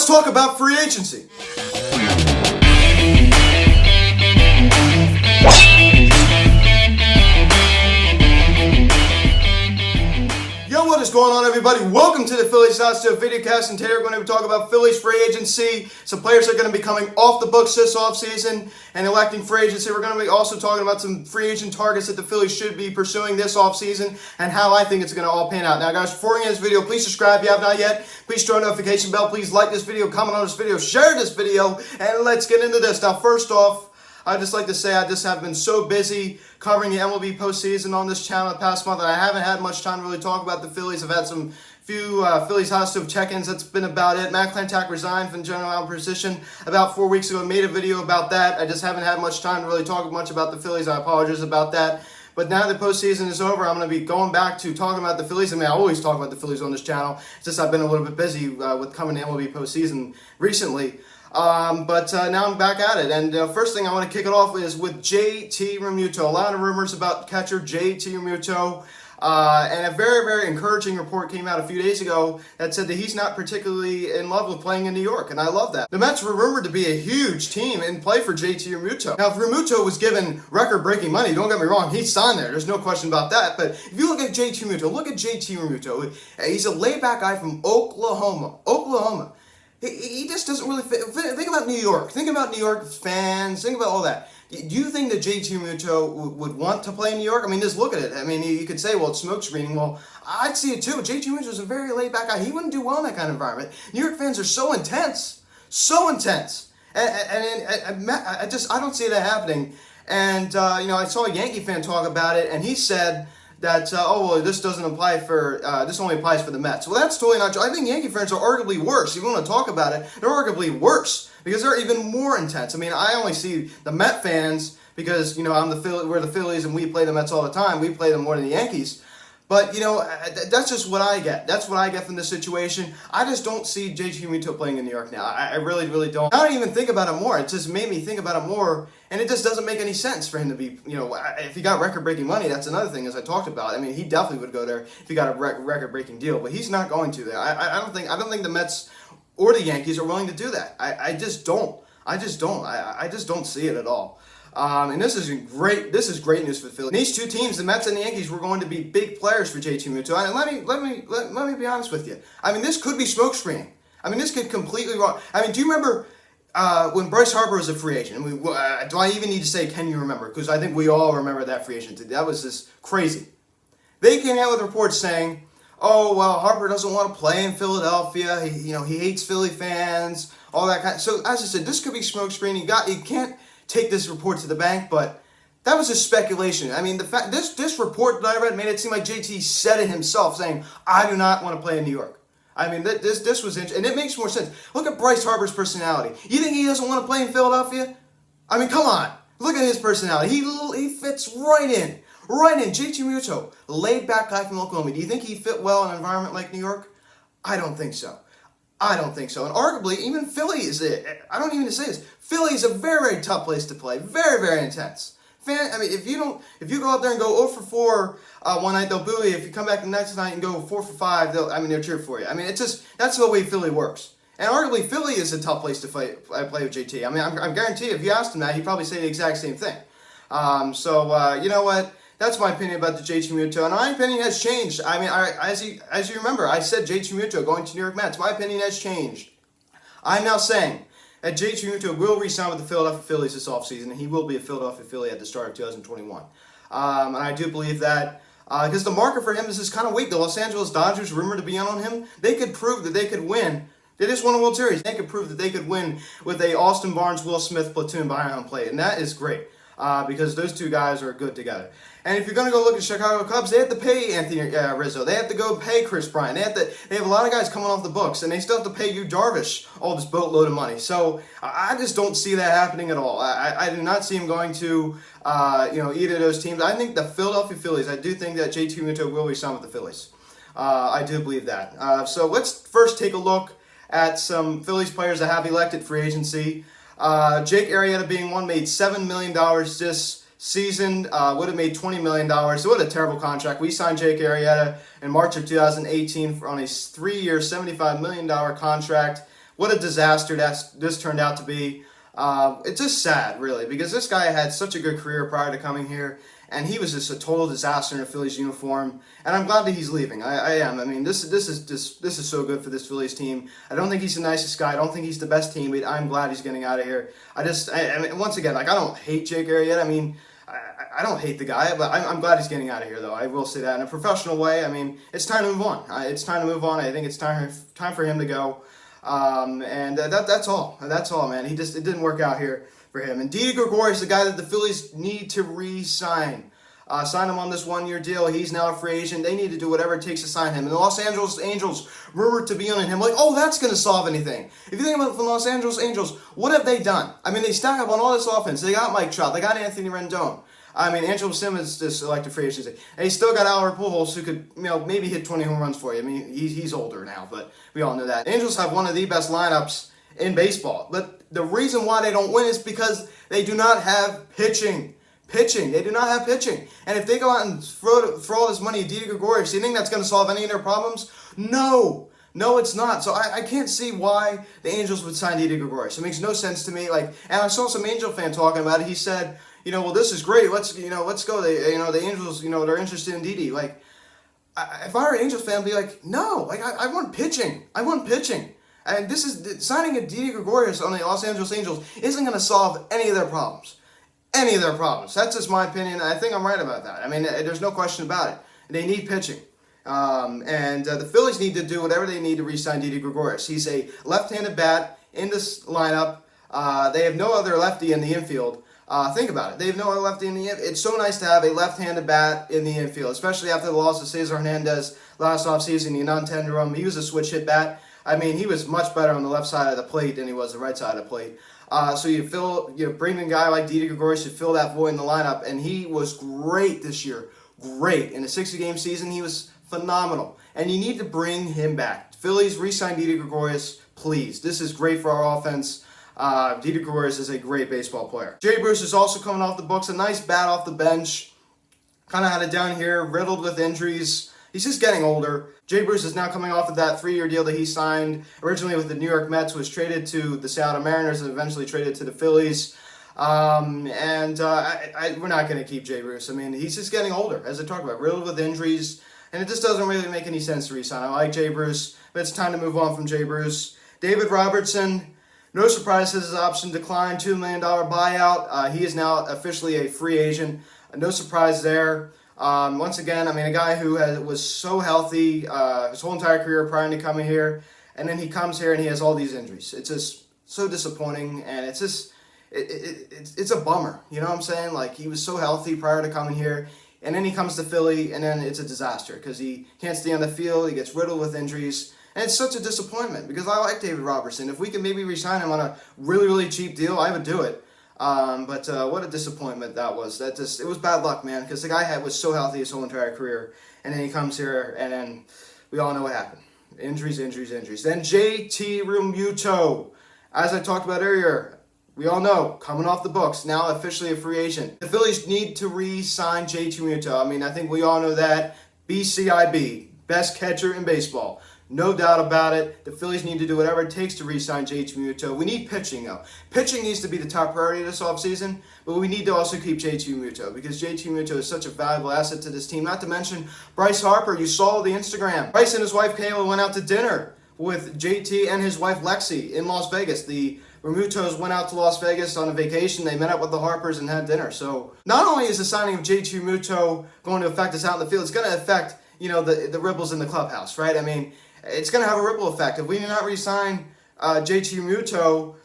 Let's talk about free agency. Yo, what is going on, everybody? Welcome to the Phillies Hostile Videocast, and today we're going to be talking about Phillies free agency. Some players are going to be coming off the books this offseason and electing free agency. We're going to be also talking about some free agent targets that the Phillies should be pursuing this offseason and how I think it's going to all pan out. Now, guys, before we get this video, please subscribe if you have not yet. Please turn on the notification bell. Please like this video, comment on this video, share this video, and let's get into this. Now, first off, I'd just like to say I just have been so busy covering the MLB postseason on this channel the past month, and I haven't had much time to really talk about the Phillies. I've had some few Phillies hostile check-ins. That's been about it. Matt Klentak resigned from the general manager position about 4 weeks ago. I made a video about that. I just haven't had much time to really talk much about the Phillies. I apologize about that. But now the postseason is over, I'm going to be going back to talking about the Phillies. I mean, I always talk about the Phillies on this channel. It's just I've been a little bit busy with coming to MLB postseason recently. But now I'm back at it, and first thing I want to kick it off is with JT Realmuto. A lot of rumors about catcher JT Realmuto, and a very, very encouraging report came out a few days ago that said that he's not particularly in love with playing in New York, and I love that. The Mets were rumored to be a huge team in play for JT Realmuto. Now, if Realmuto was given record-breaking money, don't get me wrong, he'd sign there. There's no question about that, but if you look at JT Realmuto, look at JT Realmuto. He's a laid-back guy from Oklahoma. He just doesn't really fit. Think about New York. Think about New York fans. Think about all that. Do you think that JT Realmuto would want to play in New York? I mean, just look at it. I mean, you could say, well, it's smoke screening. Well, I'd see it too. JT Realmuto is a very laid-back guy. He wouldn't do well in that kind of environment. New York fans are so intense. So intense. And I don't see that happening. And, I saw a Yankee fan talk about it, and he said that, this doesn't apply for, this only applies for the Mets. Well, that's totally not true. I think Yankee fans are arguably worse. If you want to talk about it, they're arguably worse because they're even more intense. I mean, I only see the Met fans because, we're the Phillies and we play the Mets all the time. We play them more than the Yankees. But, that's just what I get. That's what I get from this situation. I just don't see JT Realmuto playing in New York now. I really, really don't. I don't even think about it more. It just made me think about it more, and it just doesn't make any sense for him to be, if he got record-breaking money, that's another thing, as I talked about. I mean, he definitely would go there if he got a record-breaking deal, but he's not going to there. I don't think the Mets or the Yankees are willing to do that. I just don't. I just don't see it at all. And this is great news for the Phillies. These two teams, the Mets and the Yankees, were going to be big players for JT Realmuto. And let me be honest with you. I mean, this could be smoke screening. I mean, this could completely wrong. I mean, do you remember when Bryce Harper was a free agent? Do I even need to say, can you remember? Because I think we all remember that free agent. That was just crazy. They came out with reports saying, oh, well, Harper doesn't want to play in Philadelphia. He hates Philly fans, all that kind of. So, as I said, this could be smoke screening. You can't take this report to the bank, but that was just speculation. I mean, the fact this report that I read made it seem like JT said it himself, saying, I do not want to play in New York. I mean, this was interesting, and it makes more sense. Look at Bryce Harper's personality. You think he doesn't want to play in Philadelphia? I mean, come on. Look at his personality. He fits right in. JT Realmuto, laid-back guy from Oklahoma. Do you think he'd fit well in an environment like New York? I don't think so. And arguably, even Philly is it. I don't even say this. Philly is a very, very tough place to play. Very, very intense. If you go out there and go 0 for 4 one night, they'll boo you. If you come back the next night and go 4 for 5, they'll cheer for you. I mean, that's the way Philly works. And arguably, Philly is a tough place to play with JT. I mean, I guarantee you, if you asked him that, he'd probably say the exact same thing. You know what? That's my opinion about the JT Realmuto, and my opinion has changed. I mean, as you remember, I said JT Realmuto going to New York Mets. My opinion has changed. I'm now saying that JT Realmuto will re-sign with the Philadelphia Phillies this offseason, and he will be a Philadelphia Philly at the start of 2021. And I do believe that because the market for him is just kind of weak. The Los Angeles Dodgers, rumored to be in on him, they could prove that they could win. They just won a World Series. They could prove that they could win with a Austin Barnes, Will Smith platoon behind home plate, and that is great. Because those two guys are good together. And if you're going to go look at Chicago Cubs, they have to pay Anthony Rizzo. They have to go pay Chris Bryant. They have a lot of guys coming off the books, and they still have to pay Yu Darvish all this boatload of money. So I just don't see that happening at all. I do not see him going to either of those teams. I think the Philadelphia Phillies, I do think that JT Realmuto will resign with the Phillies. I do believe that. So let's first take a look at some Phillies players that have elected free agency. Jake Arrieta being one, made $7 million this season, would have made $20 million. So what a terrible contract. We signed Jake Arrieta in March of 2018 on a 3-year, $75 million contract. what a disaster this turned out to be. It's just sad, really, because this guy had such a good career prior to coming here, and he was just a total disaster in a Phillies uniform. And I'm glad that he's leaving. I am. I mean, this is so good for this Phillies team. I don't think he's the nicest guy. I don't think he's the best teammate. I'm glad he's getting out of here. I mean, once again, like, I don't hate Jake Arrieta. I mean, I don't hate the guy, but I'm glad he's getting out of here, though. I will say that in a professional way. I mean, it's time to move on. It's time to move on. I think it's time for him to go. That's all. That's all, man. It didn't work out here for him. And Didi Gregorius, the guy that the Phillies need to re-sign. Sign him on this one-year deal. He's now a free agent. They need to do whatever it takes to sign him. And the Los Angeles Angels rumored to be on him. Like, oh, that's going to solve anything. If you think about the Los Angeles Angels, what have they done? I mean, they stack up on all this offense. They got Mike Trout. They got Anthony Rendon. I mean, Angelo Simmons just selected free agency. And he still got Albert Pujols, who could, maybe hit 20 home runs for you. I mean, he's older now, but we all know that. Angels have one of the best lineups in baseball. But the reason why they don't win is because they do not have pitching. They do not have pitching. And if they go out and throw all this money at Didi Gregorius, do you think that's going to solve any of their problems? No, it's not. So I can't see why the Angels would sign Didi Gregorius. It makes no sense to me. And I saw some Angel fan talking about it. He said, well, this is great. Let's go. The Angels, they're interested in Didi. Like, if I were an Angels fan, I'd be like, no, I want pitching. And signing a Didi Gregorius on the Los Angeles Angels isn't going to solve any of their problems. That's just my opinion. I think I'm right about that. I mean, there's no question about it. They need pitching. The Phillies need to do whatever they need to re-sign Didi Gregorius. He's a left-handed bat in this lineup. They have no other lefty in the infield. Think about it. They have no other lefty in the infield. It's so nice to have a left-handed bat in the infield, especially after the loss of Cesar Hernandez last offseason. You non-tender him. He was a switch hit bat. I mean, he was much better on the left side of the plate than he was the right side of the plate. So you bring in a guy like Didi Gregorius to fill that void in the lineup, and he was great this year. Great. In a 60-game season, he was phenomenal. And you need to bring him back. Phillies, re-sign Didi Gregorius, please. This is great for our offense. Didi Gregorius is a great baseball player. Jay Bruce is also coming off the books. A nice bat off the bench. Kind of had it down here, riddled with injuries. He's just getting older. Jay Bruce is now coming off of that 3-year deal that he signed originally with the New York Mets, was traded to the Seattle Mariners, and eventually traded to the Phillies. We're not going to keep Jay Bruce. I mean, he's just getting older, as I talked about, riddled with injuries, and it just doesn't really make any sense to re-sign. I like Jay Bruce, but it's time to move on from Jay Bruce. David Robertson, no surprise, his option declined, $2 million buyout. He is now officially a free agent. No surprise there. Once again, I mean, a guy who was so healthy his whole entire career prior to coming here, and then he comes here and he has all these injuries. It's just so disappointing, and it's just it's a bummer. You know what I'm saying? Like, he was so healthy prior to coming here, and then he comes to Philly, and then it's a disaster because he can't stay on the field. He gets riddled with injuries, and it's such a disappointment because I like David Robertson. If we could maybe re-sign him on a really, really cheap deal, I would do it. But what a disappointment that was. It was bad luck, man, because the guy was so healthy his whole entire career, and then he comes here, and then we all know what happened. Injuries. Then JT Realmuto, as I talked about earlier, we all know, coming off the books, now officially a free agent. The Phillies need to re-sign JT Realmuto. I mean, I think we all know that. BCIB, best catcher in baseball. No doubt about it. The Phillies need to do whatever it takes to re-sign JT Realmuto. We need pitching, though. Pitching needs to be the top priority this offseason, but we need to also keep JT Realmuto because JT Realmuto is such a valuable asset to this team. Not to mention Bryce Harper. You saw the Instagram. Bryce and his wife Kayla went out to dinner with JT and his wife Lexi in Las Vegas. The Realmutos went out to Las Vegas on a vacation. They met up with the Harpers and had dinner. So not only is the signing of JT Realmuto going to affect us out in the field, it's going to affect, the ripples in the clubhouse, right? I mean, it's going to have a ripple effect. If we do not re-sign JT Realmuto,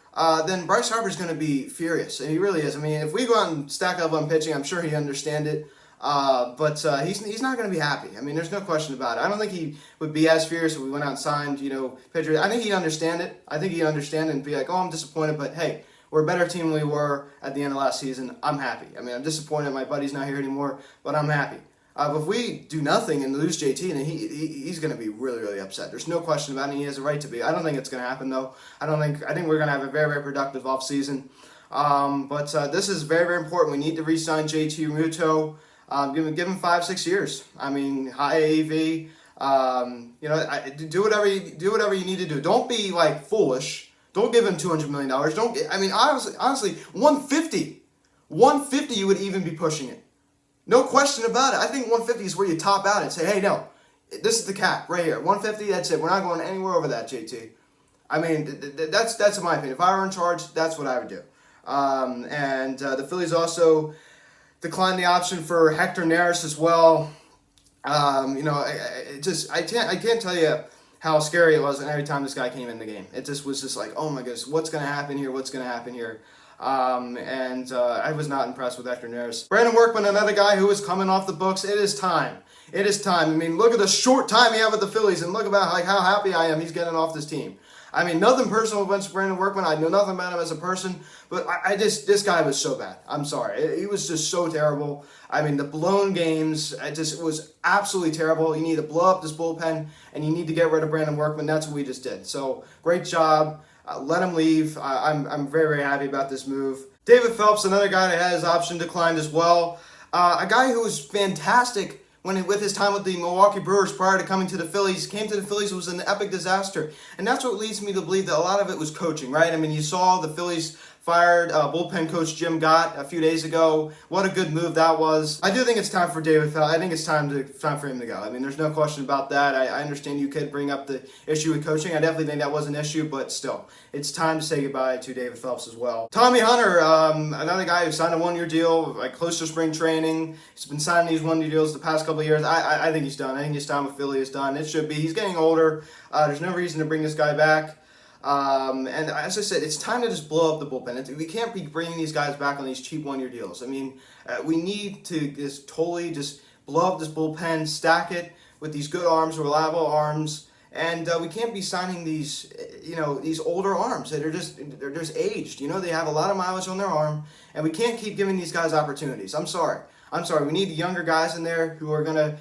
then Bryce Harper's going to be furious, and he really is. I mean, if we go out and stack up on pitching, I'm sure he understands it, but he's not going to be happy. I mean, there's no question about it. I don't think he would be as furious if we went out and signed, pitchers. I think he'd understand it. I think he'd understand it and be like, oh, I'm disappointed, but hey, we're a better team than we were at the end of last season. I'm happy. I mean, I'm disappointed my buddy's not here anymore, but I'm happy. But if we do nothing and lose JT, then he's going to be really, really upset. There's no question about it. He has a right to be. I don't think it's going to happen, though. I think we're going to have a very, very productive offseason. But this is very, very important. We need to re-sign JT Realmuto. Give him 5-6 years. I mean, high AAV. Do whatever you need to do. Don't be foolish Don't give him $200 million. Honestly, 150. 150, you would even be pushing it. No question about it. I think 150 is where you top out and say, hey, no, this is the cap right here. 150, that's it. We're not going anywhere over that, JT. I mean, that's in my opinion. If I were in charge, that's what I would do. The Phillies also declined the option for Hector Neris as well. I can't tell you how scary it was every time this guy came in the game. It just was just like, oh my goodness, what's going to happen here? What's going to happen here? I was not impressed with Hector Neris. Brandon Workman, another guy who is coming off the books. It is time. It is time. I mean, look at the short time he had with the Phillies, and look about how happy I am he's getting off this team. I mean, nothing personal against Brandon Workman. I know nothing about him as a person, but this guy was so bad. I'm sorry. He was just so terrible. I mean, the blown games, it was absolutely terrible. You need to blow up this bullpen, and you need to get rid of Brandon Workman. That's what we just did. So, great job. Let him leave. I'm very, very happy about this move. David Phelps, another guy that had his option declined as well. A guy who was fantastic with his time with the Milwaukee Brewers prior to coming to the Phillies. Came to the Phillies, it was an epic disaster. And that's what leads me to believe that a lot of it was coaching, right? I mean, you saw the Phillies fired bullpen coach Jim Gott a few days ago. What a good move that was. I do think it's time for David Phelps. I think it's time for him to go. I mean, there's no question about that. I understand you could bring up the issue with coaching. I definitely think that was an issue, but still, it's time to say goodbye to David Phelps as well. Tommy Hunter, another guy who signed a one-year deal, like close to spring training. He's been signing these one-year deals the past couple of years. I think he's done. I think his time with Philly is done. It should be. He's getting older. There's no reason to bring this guy back. And as I said, it's time to just blow up the bullpen. We can't be bringing these guys back on these cheap one-year deals. I mean, we need to just totally just blow up this bullpen, stack it with these good arms, reliable arms, and we can't be signing these, these older arms that they're just aged. They have a lot of mileage on their arm, and we can't keep giving these guys opportunities. I'm sorry. We need the younger guys in there who are gonna,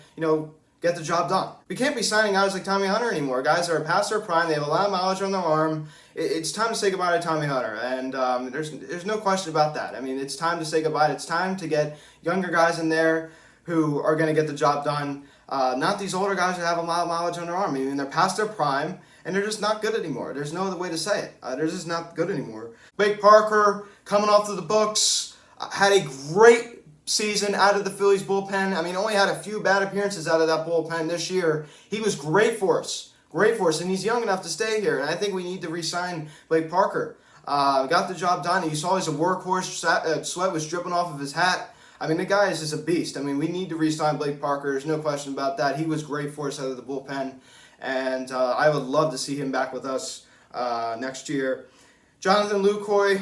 get the job done. We can't be signing guys like Tommy Hunter anymore. Guys that are past their prime, they have a lot of mileage on their arm. It's time to say goodbye to Tommy Hunter, and there's no question about that. I mean, it's time to say goodbye. It's time to get younger guys in there who are going to get the job done. Not these older guys who have a lot of mileage on their arm. I mean, they're past their prime, and they're just not good anymore. There's no other way to say it. They're just not good anymore. Blake Parker, coming off of the books, had a great season out of the Phillies bullpen. I mean, only had a few bad appearances out of that bullpen this year. He was great for us, and he's young enough to stay here. And I think we need to re-sign Blake Parker. Got the job done. You saw he's a workhorse. Sweat was dripping off of his hat. I mean, the guy is just a beast. I mean, we need to re-sign Blake Parker. There's no question about that. He was great for us out of the bullpen, and I would love to see him back with us next year. Jonathan Lucroy,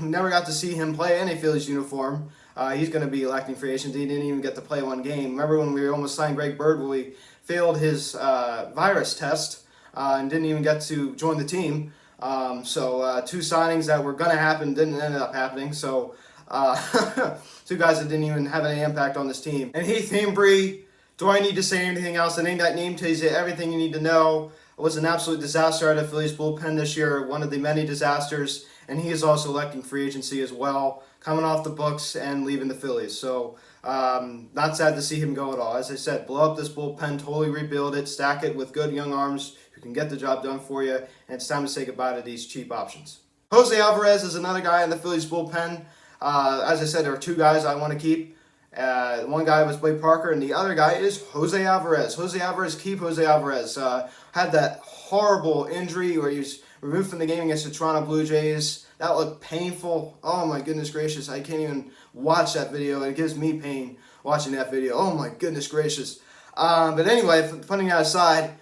never got to see him play in a Phillies uniform. He's going to be electing free agent. He didn't even get to play one game. Remember when we almost signed Greg Bird when we failed his virus test and didn't even get to join the team? So two signings that were going to happen didn't end up happening. So two guys that didn't even have any impact on this team. And Heath Hembree, do I need to say anything else? I think that name tells you everything you need to know. It was an absolute disaster out of Phillies bullpen this year, one of the many disasters. And he is also electing free agency as well, coming off the books and leaving the Phillies. So not sad to see him go at all. As I said, blow up this bullpen, totally rebuild it, stack it with good young arms who can get the job done for you, and it's time to say goodbye to these cheap options. Jose Alvarez is another guy in the Phillies bullpen. As I said, there are two guys I want to keep. One guy was Blake Parker, and the other guy is Jose Alvarez. Jose Alvarez, keep Jose Alvarez. Had that horrible injury where he was removed from the game against the Toronto Blue Jays. That looked painful. Oh my goodness gracious. I can't even watch that video. It gives me pain watching that video. Oh my goodness gracious. But anyway, putting that aside,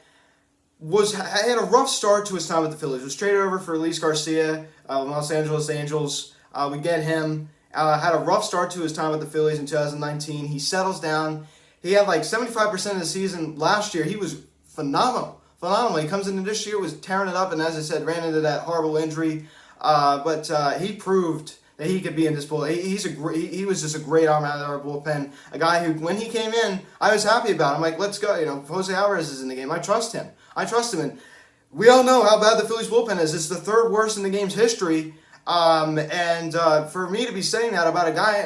had a rough start to his time with the Phillies. Was traded over for Luis Garcia, Los Angeles Angels. We get him. Had a rough start to his time with the Phillies in 2019. He settles down. He had like 75% of the season last year. He was phenomenal. He comes into this year, was tearing it up, and as I said, ran into that horrible injury. But he proved that he could be in this bullpen. He was just a great arm out of our bullpen. A guy who, when he came in, I was happy about him. I'm like, let's go. Jose Alvarez is in the game. I trust him. And we all know how bad the Phillies bullpen is. It's the third worst in the game's history. For me to be saying that about a guy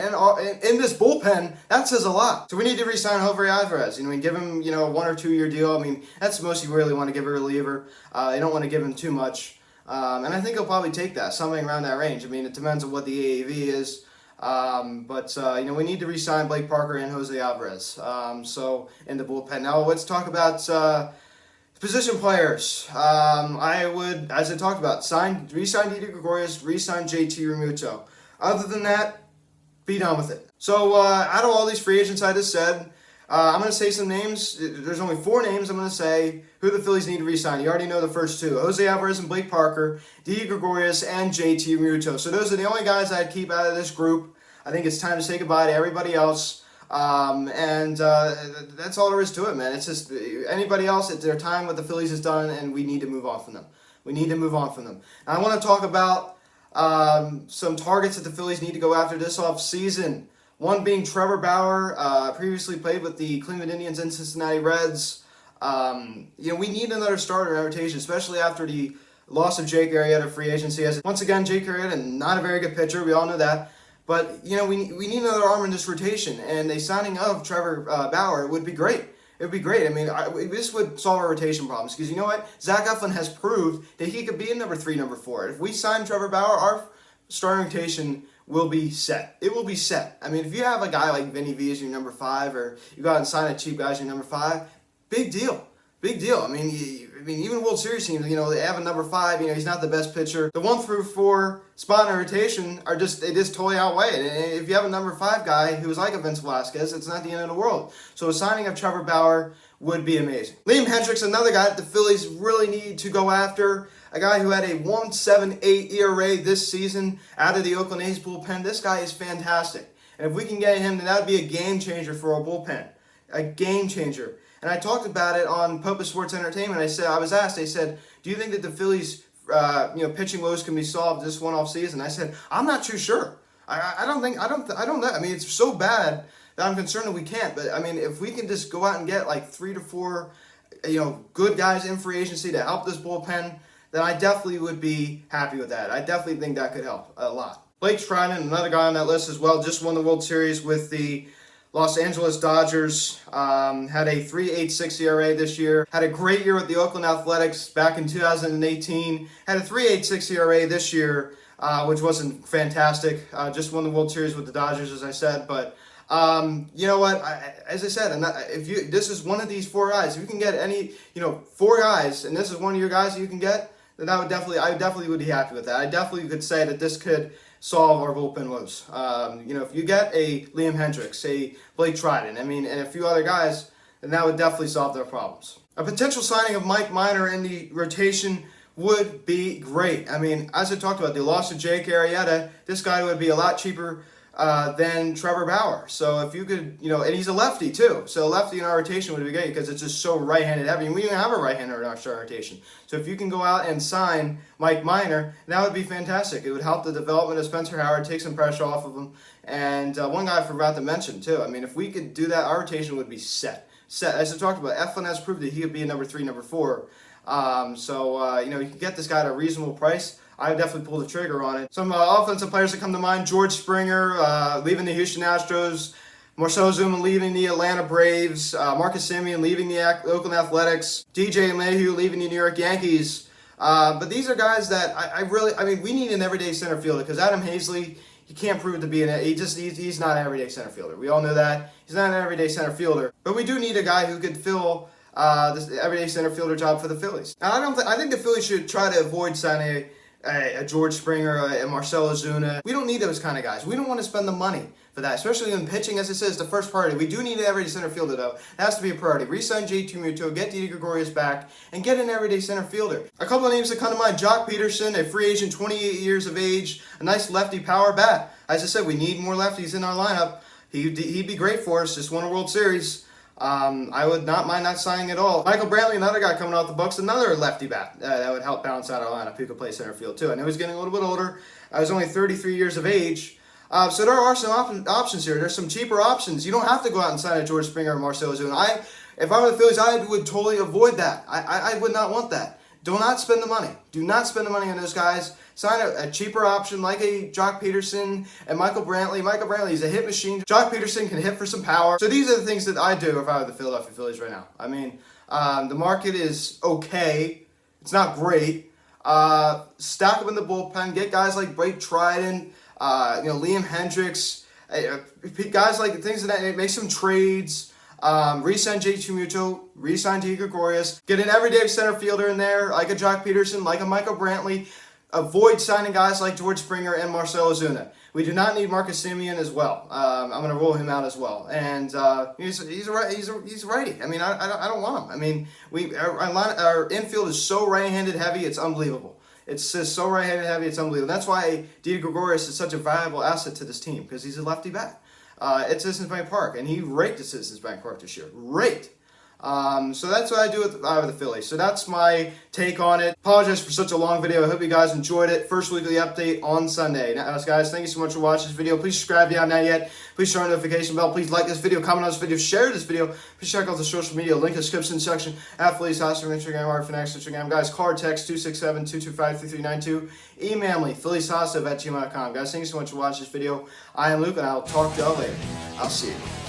in this bullpen, that says a lot. So we need to re-sign Jose Alvarez. We give him, a 1 or 2 year deal. I mean, that's the most you really want to give a reliever. You don't want to give him too much. And I think he'll probably take that, something around that range. I mean, it depends on what the AAV is. We need to re-sign Blake Parker and Jose Alvarez. So in the bullpen. Now let's talk about position players. I would, as I talked about, re-sign Didi Gregorius, re-sign JT Realmuto. Other than that, be done with it. So out of all these free agents I just said, I'm going to say some names. There's only 4 names I'm going to say who the Phillies need to re-sign. You already know the first 2. Jose Alvarez and Blake Parker, Didi Gregorius, and JT Realmuto. So those are the only guys I'd keep out of this group. I think it's time to say goodbye to everybody else. That's all there is to it, man. It's just anybody else, it's their time with the Phillies is done, and we need to move on from them. And I want to talk about some targets that the Phillies need to go after this offseason. One being Trevor Bauer, previously played with the Cleveland Indians and Cincinnati Reds. We need another starter in rotation, especially after the loss of Jake Arrieta free agency. Once again, Jake Arrieta, not a very good pitcher. We all know that. But, we need another arm in this rotation, and a signing of Trevor Bauer would be great. It would be great. I mean, this would solve our rotation problems because you know what? Zach Eflin has proved that he could be a number 3, number 4. If we sign Trevor Bauer, our starting rotation will be set. It will be set. I mean, if you have a guy like Vinny V as your number 5, or you go out and sign a cheap guy as your number 5, big deal. Big deal. I mean, even World Series teams, they have a number 5. He's not the best pitcher. The 1 through 4 spot in rotation they just totally outweigh it. And if you have a number 5 guy who is like a Vince Velasquez, it's not the end of the world. So a signing of Trevor Bauer would be amazing. Liam Hendriks, another guy that the Phillies really need to go after. A guy who had a 1.78 ERA this season out of the Oakland A's bullpen. This guy is fantastic. And if we can get him, then that would be a game changer for our bullpen. A game changer. And I talked about it on Popa Sports Entertainment. I was asked, they said, do you think that the Phillies, pitching woes can be solved this one off season? I said, I'm not too sure. I don't know. I mean, it's so bad that I'm concerned that we can't. But I mean, if we can just go out and get like 3 to 4, good guys in free agency to help this bullpen, then I definitely would be happy with that. I definitely think that could help a lot. Blake Treinen, another guy on that list as well, just won the World Series with the Los Angeles Dodgers, had a 3.86 ERA this year. Had a great year with the Oakland Athletics back in 2018. Had a 3.86 ERA this year, which wasn't fantastic. Just won the World Series with the Dodgers, as I said. But you know what? As I said, this is one of these 4 guys. If you can get any, 4 guys, and this is one of your guys that you can get, then I definitely would be happy with that. I definitely could say that this could solve our bullpen woes. If you get a Liam Hendriks, a Blake Treinen, and a few other guys, then that would definitely solve their problems. A potential signing of Mike Minor in the rotation would be great. As I talked about, the loss of Jake Arrieta, this guy would be a lot cheaper than Trevor Bauer. So if you could, and he's a lefty too. So a lefty in our rotation would be great because it's just so right-handed heavy. And we don't have a right-hander in our starting rotation. So if you can go out and sign Mike Minor, that would be fantastic. It would help the development of Spencer Howard, take some pressure off of him. And one guy I forgot to mention too. If we could do that, our rotation would be set. As I talked about, Eflin has proved that he could be a number 3, number 4. You can get this guy at a reasonable price. I would definitely pull the trigger on it. Some offensive players that come to mind: George Springer leaving the Houston Astros, Marcell Ozuna leaving the Atlanta Braves, Marcus Semien leaving the Oakland Athletics, DJ LeMahieu leaving the New York Yankees. But these are guys that we need an everyday center fielder because Adam Hazley, he can't prove to be he's not an everyday center fielder. We all know that. He's not an everyday center fielder. But we do need a guy who could fill this everyday center fielder job for the Phillies. And I think the Phillies should try to avoid signing a George Springer, a Marcell Ozuna. We don't need those kind of guys. We don't want to spend the money for that, especially when pitching, as I said, is the first priority. We do need an everyday center fielder, though. It has to be a priority. Re-sign JT Realmuto, get Didi Gregorius back, and get an everyday center fielder. A couple of names that come to mind: Jock Peterson, a free agent, 28 years of age, a nice lefty power bat. As I said, we need more lefties in our lineup. He'd be great for us. Just won a World Series. I would not mind not signing at all. Michael Brantley, another guy coming off the books, another lefty bat that would help balance out our lineup. Who could play center field too. I know he's getting a little bit older. He's only 33 years of age. So there are some options here. There's some cheaper options. You don't have to go out and sign a George Springer or Marcell Ozuna. If I were the Phillies, I would totally avoid that. I would not want that. Do not spend the money. Do not spend the money on those guys. Sign a cheaper option like a Jock Peterson and Michael Brantley. Michael Brantley is a hit machine. Jock Peterson can hit for some power. So these are the things that I do if I were the Philadelphia Phillies right now. The market is okay. It's not great. Stack them in the bullpen. Get guys like Blake Triton, Liam Hendricks, guys like things of that. Make some trades. Re-sign JT Muto, re-sign T. Gregorius. Get an everyday center fielder in there, like a Jock Peterson, like a Michael Brantley. Avoid signing guys like George Springer and Marcell Ozuna. We do not need Marcus Semien as well. I'm going to rule him out as well. And he's a righty. I mean, I don't want him. I mean, our infield is so right-handed heavy, it's unbelievable. It's just so right-handed heavy, it's unbelievable. That's why Didi Gregorius is such a valuable asset to this team, because he's a lefty bat. At Citizens Bank Park, and he raked at Citizens Bank Park this year. Raked. So that's what I do with the Phillies. So that's my take on it. Apologize for such a long video. I hope you guys enjoyed it. First weekly update on Sunday. Now, guys, thank you so much for watching this video. Please subscribe if you haven't now yet. Please turn on the notification bell. Please like this video, comment on this video, share this video. Please check out the social media link in the description section at Phillies House for Instagram, or for next Instagram. Guys, card text 267-225-3392. Email me, phillieshouse@gmail.com. Guys, thank you so much for watching this video. I am Luke, and I'll talk to y'all later. I'll see you.